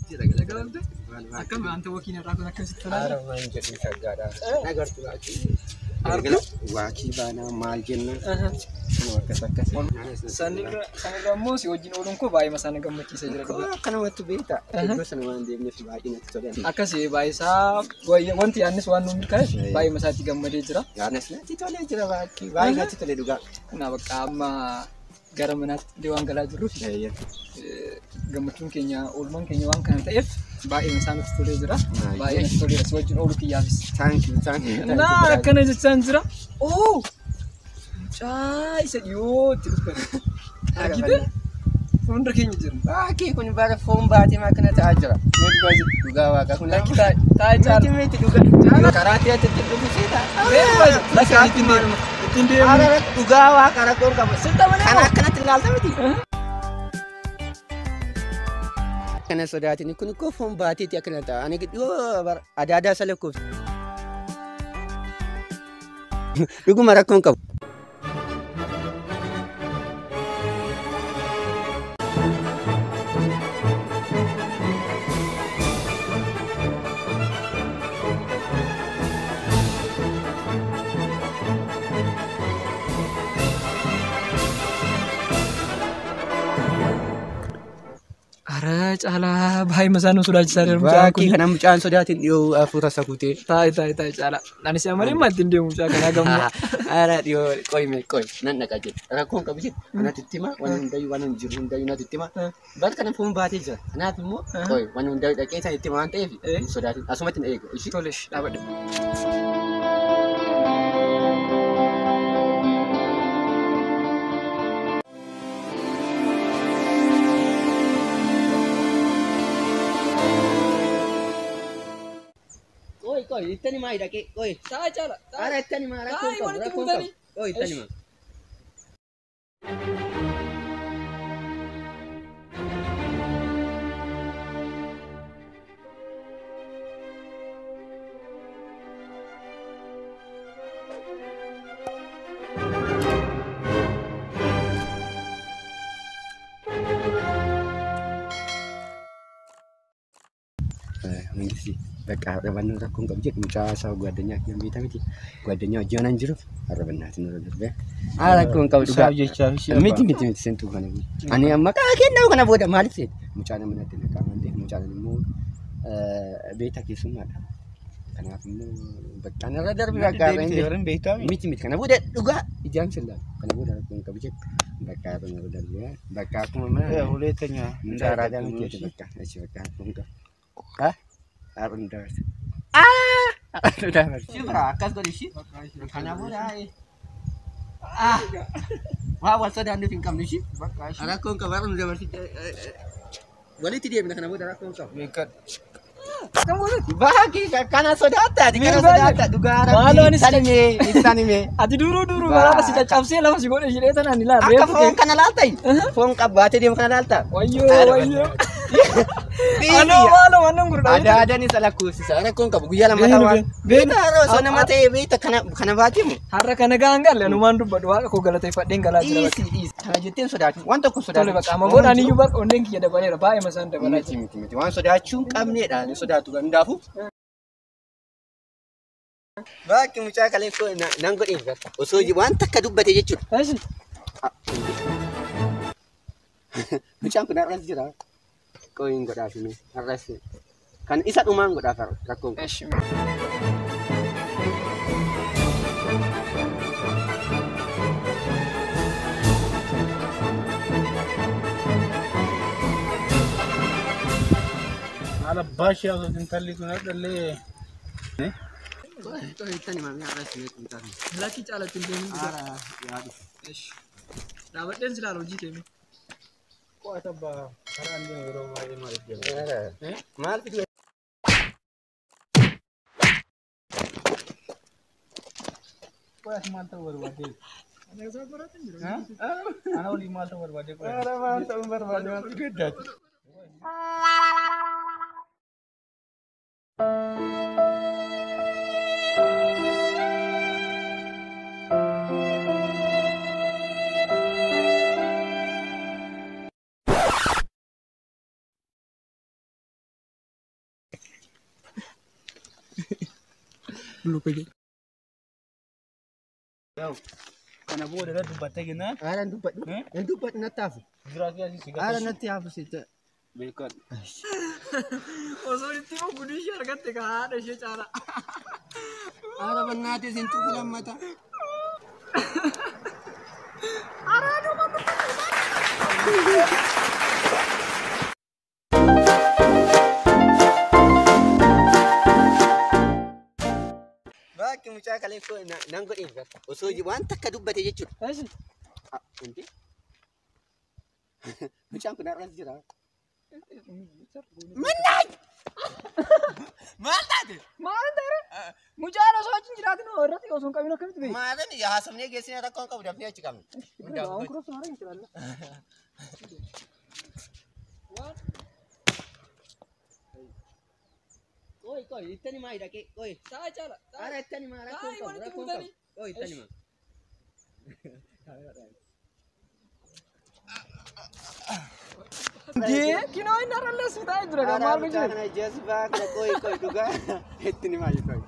jira galagalamte akkam anta wakiin irraa kun akkasitti Ara talaala man jedhu saggaadha. Nagartu waakii baanaa maal jenna. sanirra immoo si wajjin ooluun koo baay'ee masaan gammachiisa jira dhugaa. Akkanumatti beekta. Iddoo sana waan deemneef baay'ee natti tolan. Akkasii baay'isaa wanti yaannis waan nu milkaa'e baay'ee masaatti gammadee jira. Yaanas natti tolee jira baakii. Baay'ee natti tolee dhugaa. Naa bakka amma gara manaatti illee waan galaa jirruuf gammachuun keenya oolmaan keenya waan kana ta'eef baay'ee masaanatti tolee jira. Baay'ee natti tolee si wajjin ooluu kiyyaafis. Thank you. Naa akkana jechaan jira. Oo! Mucaa isa dhiyootti dhufan. Argite? Fuuldura keenya jiru. Baakii kun bara foon baatee akkana ta'aa jira. Dhugaa waaqa kun Lakki taa'ee caala. miti dhugaa. Karaatee ati dhufu seeta. Lakki ittiin deemu. Ara dhugaa waaqa rakkoon qaba. Kana akkanatti ilaalta miti. Kana sodaatini kun koo foon baateeti akkana ta'a. Ani dhiyoo adaadaa isa lakkoofsa. Dhuguma rakkoon qabu. Ara caalaa baay'ee masaan nu sodaachisaa jira mucaan Baakii kun. kana mucaan sodaatiin dhiyoo hafuura sakutee. Taa'e caalaa. Anis amalee maal ittiin deemu mucaa kanaa gammaa. Ara dhiyoo qoy nan dhaqa jedhe. Rakkoon qabu jedhe. Anatti itti hima waan hundayyuu waan hin jiru hundayyuu natti itti hima. Bakka kana foon baatee jira. Kanaaf immoo qoy waan hundayyuu dhaqee isaa itti hima waan ta'eef sodaatiin asumatti na eegu. Ishii Tolesh dhaabadha. qoy ittani maa dhaqee qoy. Taa'e caalaa. Ara ittani maa rakkoon qabu rakkoon qabu. Qoy ittani maa. Mengisi በቃ በባነው rakkoon qabu jedhu mucaa isaa ጓደኛ kiyyan beektaa miti ጓደኛ wajjin waan jiruuf har'a bannaatiin irra darbe rakkoon qabu dhugaa miti sentuu kana ani amma kennuu kana booda maaliif seet mucaa nama natti naqa waan ta'eef mucaan immoo beektaa keessummaadha kanaaf immoo bakka irra darbe bakka miti kana booda dhugaa ijaan sillaa kana booda rakkoon qabu jedhu bakka irra darbe bakka akkuma mana ሁለተኛ እንዳራዳ miti bakka እሺ bakka rakkoon qabu Arundars. Arundars. Sibra, akkas godhi shi. Kana booda waa wal sodaan nuuf hin qabnu shi. Rakkoon qaba arundu dabarsite walitti deemna kana booda rakkoon qaba. Baakii kana sodaataati kana sodaata dhugaa rabbii Ati duruu maraata si caccabsee lafa si godhe jedhee tanaan ilaala. akka foon kana laaltai foon qabbaatee deemu kana laalta. Wayyoo. Anoo maalo wannan gurgurtaa. Adaadan isa lakkoofsisa rakkoon qabu guyyaa lammataa waan beektaa yeroo osoo nama ta'ee beekta kana baatimu. Har'a kana gahan galle anumaan dubbadhu waaqa koo galateeffadheen galaa jira bakka. Kana jetteen sodaatu waan tokko Tole sodaatu. bakka amma boodaan iyyuu bakka onneen kiyya dabaleera baay'ee masaan dabalaa jira. Miti waan sodaachuu hin qabneedha ni sodaatu gandaafu. Baakii mucaa kalee koo nan godheen bakka osoo waan takka dubbate jechuudha. Eeshi. Mucaan kun har'as jira. Qoyin godhaaf ni har'as kan isa dhumaan godhaaf rakkoon qabu. Eeshi. على باشا وتنتلي تنادلي Tani mami har'as ni mucaan. Lakki caalatti hin deemin jira. Ara yaadu. Eeshi. Dhaabadheen si ilaala hojii keemi. قوة تبا كران دي ورو ما يمالك Maal fidu قوة ما تور ودي Ana isa baraatan jira. أنا أولي ما تور ودي Ara maal ta'uu barbaade. lupa gitu. Kana booda irra dubbattee jennaan. Haalaan dubbadhu. Nan dubbadhu natti hafu. Jiraatii asii si Haalaan natti hafu sitta. beekan. Osoo itti immoo gudii ishee argatte ka haadha ishee caala. Haadha bannaatii isin tuqu lammata. Bakki mucaa kalee koo nan godhin osoo waan takka dubbate jechuudha. Inti mucaan kun har'as jira. Minnaay! Maal taate? Maal ta'e? Mucaan osoo achi hin jiraatin irratti osoo hin qabin akkamitti beeku? Maalin haasofnee geessine rakkoo hin qabu dafnee achi qabna. Waan kunuun sana hin jiraanna. Koi, ittani maa hidhaqee, koi. Saa caala. Ara ittani maa rakkoo hin qabu, rakkoo hin qabu. Koi, ittani maa. Gee, kinoo inni har'allee si taa'ee jira kan maal Kana jeesi baakna koi dhugaa ittani maa koi.